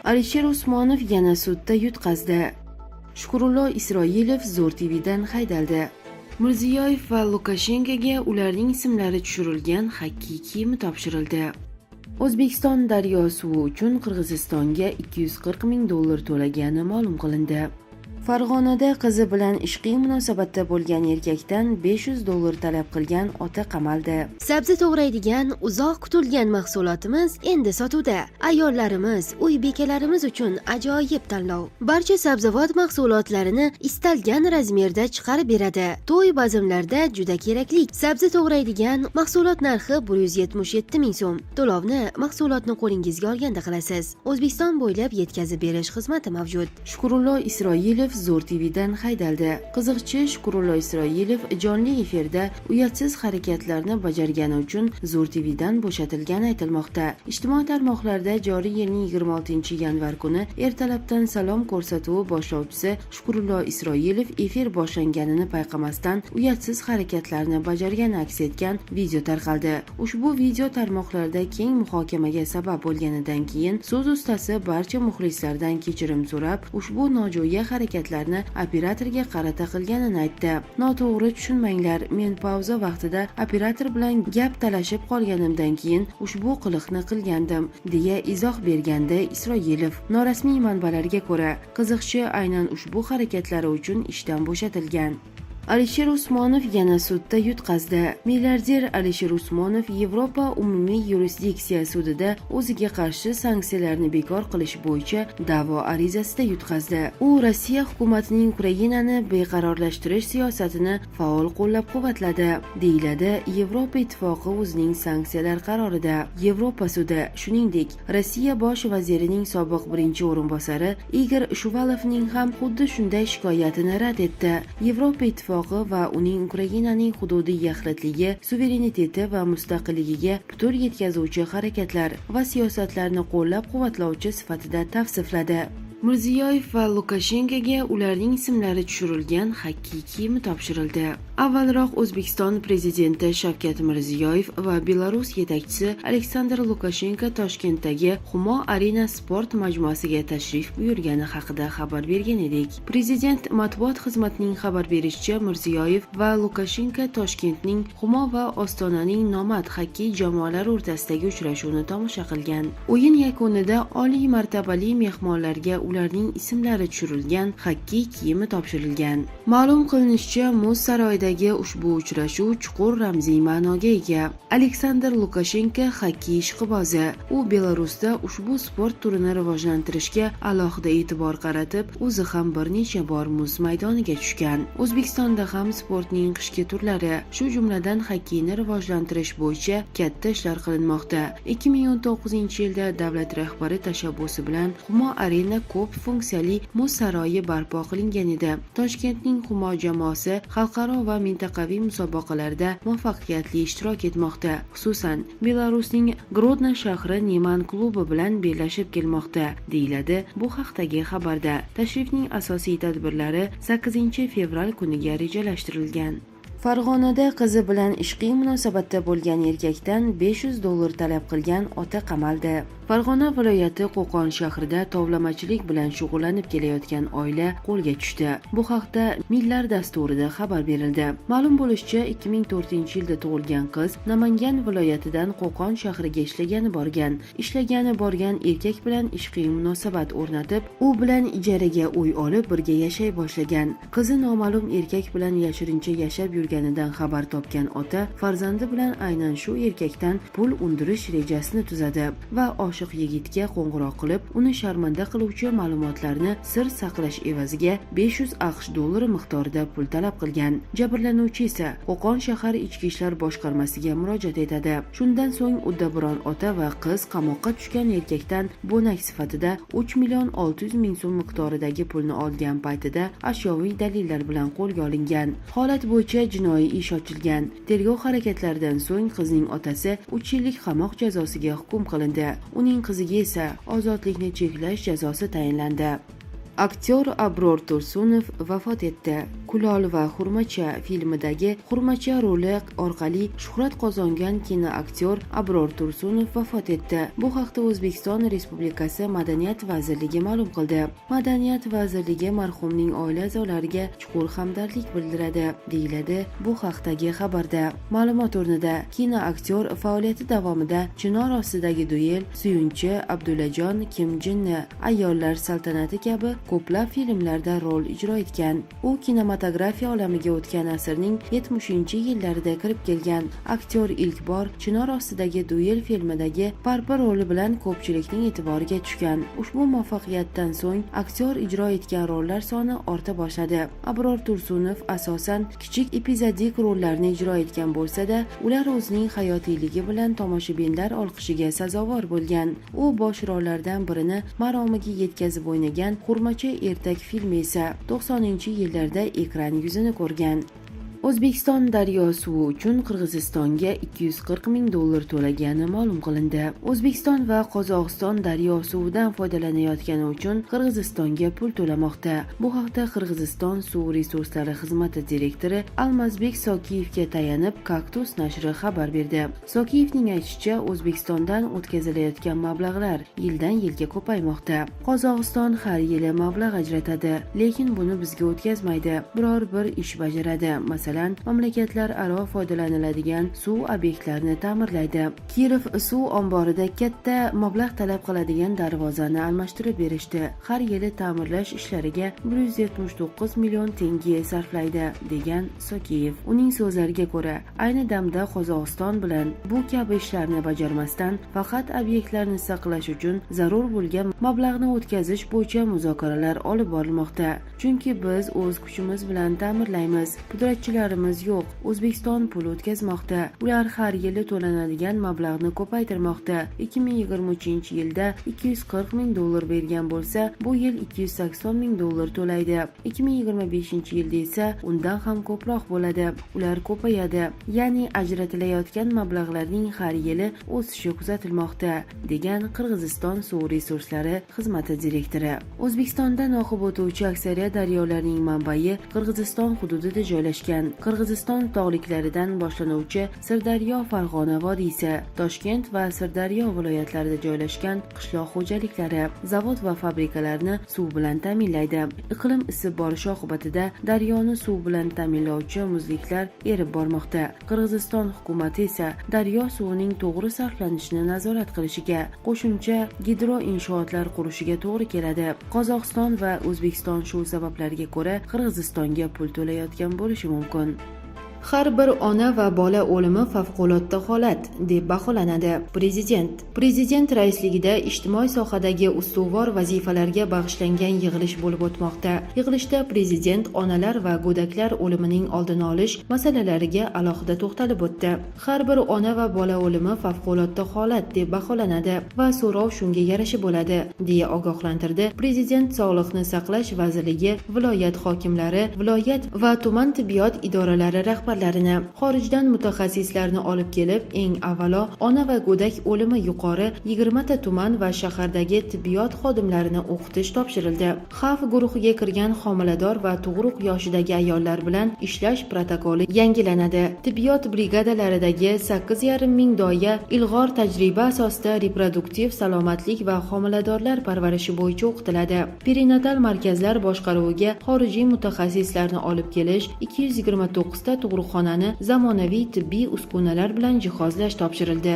Alisher Usmonov yana sudda yutqazdi. Shukurullo Isroilov Zo'r TVdan haydaldi. Mirziyoyev va Lukashenkoga ularning ismlari tushirilgan Xakkey kiyimi topshirildi. O'zbekiston daryo suvi uchun Qirg'izistonga $240,000 to'lagani ma'lum qilindi. Farg'onada qizi bilan ishqiy munosabatda bo'lgan erkakdan $500 talab qilgan ota qamaldi. Sabzi to'g'raydigan uzoq kutilgan mahsulotimiz endi sotuvda. Ayollarimiz, uy bekalarimiz uchun ajoyib tanlov. Barcha sabzavot mahsulotlarini istalgan razmerda chiqarib beradi. To'y bazmlarda juda kerakli. Sabzi to'g'raydigan mahsulot narxi 177 ming so'm. To'lovni mahsulotni qo'lingizga olganda qilasiz. O'zbekiston bo'ylab yetkazib berish xizmati mavjud. Shukurullo Isroilov Zo'r TVdan haydaldi. Qiziqchi Shukurullo Isroilov jonli efirda uyatsiz harakatlarni bajargani uchun Zo'r TVdan bo'shatilgani aytilmoqda. Ijtimoiy tarmoqlarda joriy yilning 26-yanvar kuni ertalabdan salom ko'rsatuvi boshlovchisi Shukurullo Isroilov efir boshlanganini payqamasdan uyatsiz harakatlarni bajargani aks etgan video tarqaldi. Ushbu video tarmoqlarda keng muhokamaga sabab bo'lganidan keyin so'z ustasi barcha muxlislardan kechirim so'rab, ushbu nojo'ya harakatlarni operatorga qarata qilganini aytdi. Noto'g'ri tushunmanglar, men pauza vaqtida operator bilan gap talashib qolganimdan keyin ushbu qiliqni qilgandim, deya izoh bergandi Isroilov. Norasmiy manbalarga ko'ra, qiziqchi aynan ushbu harakatlari uchun ishdan bo'shatilgan. Alisher Usmonov yana sudda yutqazdi. Milliarder Alisher Usmonov Yevropa umumiy yurisdiksiya sudida o'ziga qarshi sanksiyalarni bekor qilish bo'yicha da'vo arizasida yutqazdi. U Rossiya hukumatining Ukrainani beqarorlashtirish siyosatini faol qo'llab-quvvatladi, deyiladi Yevropa ittifoqi o'zining sanksiyalar qarorida. Yevropa sudi, shuningdek, Rossiya bosh vazirining sobiq birinchi o'rinbosari Igor Shuvalovning ham xuddi shunday shikoyatini rad etdi. Yevropa ittifoqi va uning Ukrainaning hududiy yaxlitligi, suvereniteti va mustaqilligiga putur yetkazuvchi harakatlar va siyosatlarni qo'llab-quvvatlovchi sifatida tavsifladi. Mirziyoyev va Lukashenkoga ularning ismlari tushirilgan Xakkey kiyimi topshirildi. Avvalroq O'zbekiston prezidenti Shavkat Mirziyoyev va Belarus yetakchisi Aleksandr Lukashenko Toshkentdagi Humo Arena sport majmuasiga tashrif buyurgani haqida xabar bergan edik. Prezident matbuot xizmatining xabar berishicha, Mirziyoyev va Lukashenko Toshkentning Humo va Ostonaning nomad xokkey jamoalari o'rtasidagi uchrashuvni tomosha qilgan. O'yin yakunida oliy martabali mehmonlarga ularning ismlari tushirilgan Xakkey kiyimi topshirilgan. Ma'lum qilinishicha, Muz saroyidagi ushbu uchrashuv chuqur ramziy ma'noga ega. Aleksandr Lukashenko xokkey ishqibozi. U Belarusda ushbu sport turini rivojlantirishga alohida e'tibor qaratib, o'zi ham bir necha bor muz maydoniga tushgan. O'zbekistonda ham sportning qishki turlari, shu jumladan xokkeyni rivojlantirish bo'yicha katta ishlar qilinmoqda. 2019-yilda davlat rahbari tashabbusi bilan Humo Arena ko'p funksiyali muz saroyi barpo qilingan edi. Toshkentning Humo jamoasi xalqaro va mintaqaviy musobaqalarda muvaffaqiyatli ishtirok etmoqda. Xususan, Belarusning Grodno shahri Neman klubi bilan bellashib kelmoqda, deyiladi bu haqdagi xabarda. Tashrifning asosiy tadbirlari 8-fevral kuniga rejalashtirilgan. Farg'onada qizi bilan ishqiy munosabatda bo'lgan erkakdan $500 talab qilgan ota qamaldi. Farg'ona viloyati Qo'qon shahrida tovlamachilik bilan shug'ullanib kelayotgan oila qo'lga tushdi. Bu haqda Millar dasturida xabar berildi. Ma'lum bo'lishicha, 2004-yilda tug'ilgan qiz Namangan viloyatidan Qo'qon shahriga ishlagani borgan erkak bilan ishqiy munosabat o'rnatib, u bilan ijaraga uy olib birga yashay boshlagan. Qizi noma'lum erkak bilan yashirincha yashab yurganidan xabar topgan ota farzandi bilan aynan shu erkakdan pul undirish rejasini tuzadi va oshiq yigitga qo'ng'iroq qilib, uni sharmanda qiluvchi ma'lumotlarni sir saqlash evaziga $500 miqdorida pul talab qilgan. Jabrlanuvchi esa Qo'qon shahar ichki ishlar boshqarmasiga murojaat etadi. Shundan so'ng uddaburon ota va qiz qamoqqa tushgan erkakdan bo'nak sifatida 3,600,000 so'm miqdoridagi pulni olgan paytida ashyoviy dalillar bilan qo'lga olingan. Holat bo'yicha jinoiy ish ochilgan. Tergov harakatlaridan so'ng qizning otasi 3 yillik qamoq jazosiga hukm qilindi. Uning qiziga esa ozodlikni cheklash jazosi tayinlandi. Aktyor Abror Tursunov vafot etdi. Kulol va Xurmacha filmidagi Xurmacha roli orqali shuhrat qozongan kinoaktyor Abror Tursunov vafot etdi. Bu haqda O'zbekiston Respublikasi Madaniyat vazirligi ma'lum qildi. Madaniyat vazirligi marhumning oila a'zolariga chuqur hamdardlik bildiradi, deyiladi bu haqdagi xabarda. Ma'lumot o'rnida kinoaktyor faoliyati davomida Chinor ostidagi duel, Suyunchi, Abdullajon, Kim Jinni, Ayollar saltanati kabi ko'plab filmlarda rol ijro etgan. U kinematografiya olamiga o'tgan asrning 70-yillarida kirib kelgan. Aktyor ilk bor Chinor ostidagi duel filmidagi Parpa roli bilan ko'pchilikning e'tiboriga tushgan. Ushbu muvaffaqiyatdan so'ng aktyor ijro etgan rollar soni orta boshladi. Abror Tursunov asosan kichik epizodik rollarni ijro etgan bo'lsa-da, ular o'zining hayotiyligi bilan tomoshabinlar olqishiga sazovor bo'lgan. U bosh rollardan birini maromiga yetkazib o'ynagan Xurmacha ertak filmi esa 90-yillarda ekran yuzini ko'rgan. O'zbekiston daryo suvi uchun Qirg'izistonga $240,000 to'lagani ma'lum qilindi. O'zbekiston va Qozog'iston daryo suvidan foydalanayotgani uchun Qirg'izistonga pul to'lamoqda. Bu haqda Qirg'iziston suv resurslari xizmati direktori Almazbek Sokiyevga tayanib Kaktus nashri xabar berdi. Sokiyevning aytishicha, O'zbekistondan o'tkazilayotgan mablag'lar yildan-yilga ko'paymoqda. Qozog'iston har yili mablag' ajratadi, lekin buni bizga o'tkazmaydi. Biror bir ish bajaradi. Masalan, mamlakatlararo foydalaniladigan suv obyektlarini ta'mirlaydi. Kirov suv omborida katta mablag' talab qiladigan darvozani almashtirib berishdi. Har yili ta'mirlash ishlariga 179 million tenge sarflaydi, degan Sokiyev. Uning so'zlariga ko'ra, ayni damda Qozog'iston bilan bu kabi ishlarni bajarmasdan faqat obyektlarni saqlash uchun zarur bo'lgan mablag'ni o'tkazish bo'yicha muzokaralar olib borilmoqda. Chunki biz o'z kuchimiz bilan ta'mirlaymiz. Pudratchilarimiz yo'q. O'zbekiston pul o'tkazmoqda. Ular har yili to'lanadigan mablag'ni ko'paytirmoqda. 2023-yilda $240,000 bergan bo'lsa, bu yil $280,000 to'laydi. 2025-yilda esa undan ham ko'proq bo'ladi. Ular ko'payadi. Ya'ni ajratilayotgan mablag'larning har yili o'sishi kuzatilmoqda, degan Qirg'iziston suv resurslari xizmati direktori. O'zbekistondan oqib o'tuvchi aksariyat daryolarning manbai Qirg'iziston hududida joylashgan. Qirg'iziston tog'liklaridan boshlanuvchi Sirdaryo, Farg'ona vodiysi, Toshkent va Sirdaryo viloyatlarida joylashgan qishloq xo'jaliklari, zavod va fabrikalarni suv bilan ta'minlaydi. Iqlim isib borishi oqibatida daryoni suv bilan ta'minlovchi muzliklar erib bormoqda. Qirg'iziston hukumati esa daryo suvining to'g'ri sarflanishini nazorat qilishiga, qo'shimcha gidroinshootlar qurishiga to'g'ri keladi. Qozog'iston va O'zbekiston shu sabablarga ko'ra Qirg'izistonga pul to'layotgan bo'lishi mumkin. Har bir ona va bola o'limi favqulodda holat deb baholanadi. Prezident raisligida ijtimoiy sohadagi ustuvor vazifalarga bag'ishlangan yig'ilish bo'lib o'tmoqda. Yig'ilishda prezident onalar va go'daklar o'limining oldini olish masalalariga alohida to'xtalib o'tdi. Har bir ona va bola o'limi favqulodda holat deb baholanadi va so'rov shunga yarasha bo'ladi, deya ogohlantirdi Prezident Sog'liqni saqlash vazirligi viloyat hokimlari, viloyat va tuman tibbiyot idoralari rahbarlarini, xorijdan mutaxassislarni olib kelib, eng avvalo ona va go'dak o'limi yuqori 20 ta tuman va shahardagi tibbiyot xodimlarini o'qitish topshirildi. Xavf guruhiga kirgan homilador va tug'ruq yoshidagi ayollar bilan ishlash protokoli yangilanadi. Tibbiyot brigadalaridagi 8,5 ming doya ilg'or tajriba asosida reproduktiv salomatlik va homiladorlar parvarishi bo'yicha o'qitiladi. Perinatal markazlar boshqaruviga xorijiy mutaxassislarni olib kelish, 229 ta tug'ruqxonani zamonaviy tibbiy uskunalar bilan jihozlash topshirildi.